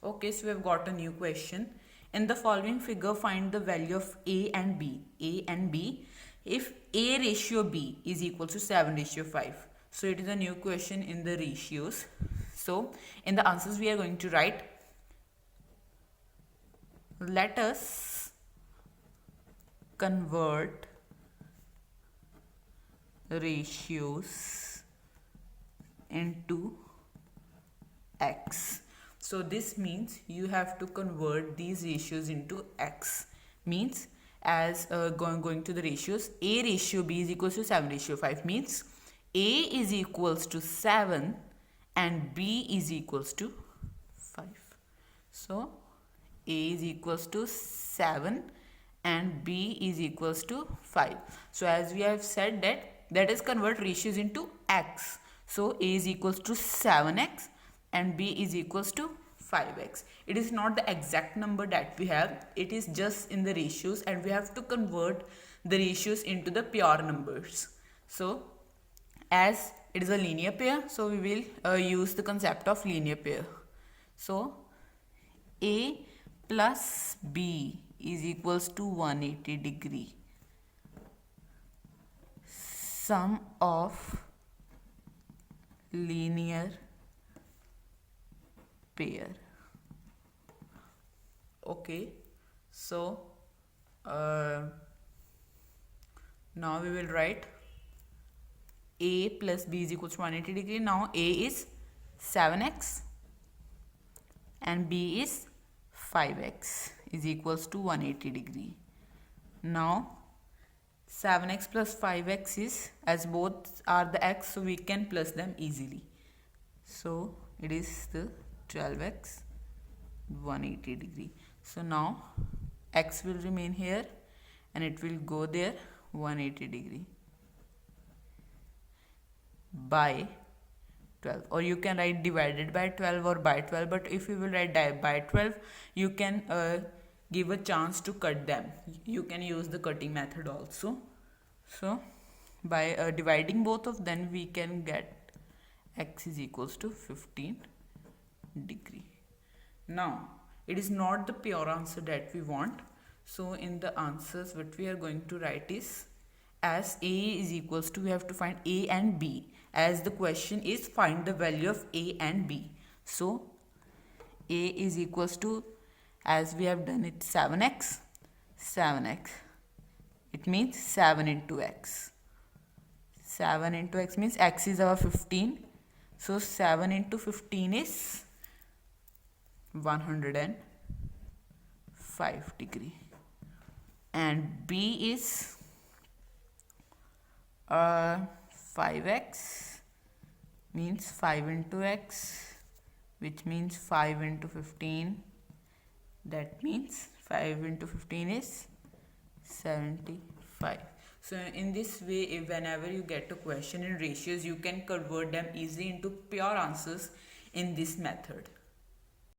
Okay, so we have got a new question. In the following figure, find the value of A and B. A and B if A ratio B is equal to 7:5. So it is a new question in the ratios. So in the answers we are going to write, let us convert ratios into x. So this means you have to convert these ratios into x. Means as going to the ratios, A ratio B is equals to 7:5 means A is equals to 7 and B is equals to 5. So A is equals to 7 and B is equals to 5. So as we have said that is convert ratios into x. So A is equals to 7x and B is equals to 5x. It is not the exact number that we have. It is just in the ratios and we have to convert the ratios into the pure numbers. So as it is a linear pair, so we will use the concept of linear pair. So A plus B is equals to 180 degree. Sum of linear pair. Okay, so now we will write A plus B is equals to 180 degree. Now A is 7x and B is 5x is equals to 180 degree. Now 7x plus 5x is, as both are the x, so we can plus them easily. So it is the 12x 180 degree. So now x will remain here and it will go there 180 degree by 12, or you can write divided by 12 or by 12, but if you will write by 12 you can give a chance to cut them. You can use the cutting method also. So by dividing both of them we can get x is equals to 15 degree. Now it is not the pure answer that we want, so in the answers what we are going to write is, as A is equals to, we have to find A and B, as the question is find the value of A and B. So A is equals to, as we have done it, 7x, it means 7 into x. 7 into x means x is our 15, so 7 into 15 is 105 degree, and B is 5x means 5 into x, which means 5 into 15, that means 5 into 15 is 75. So in this way, whenever you get a question in ratios, you can convert them easily into pure answers in this method.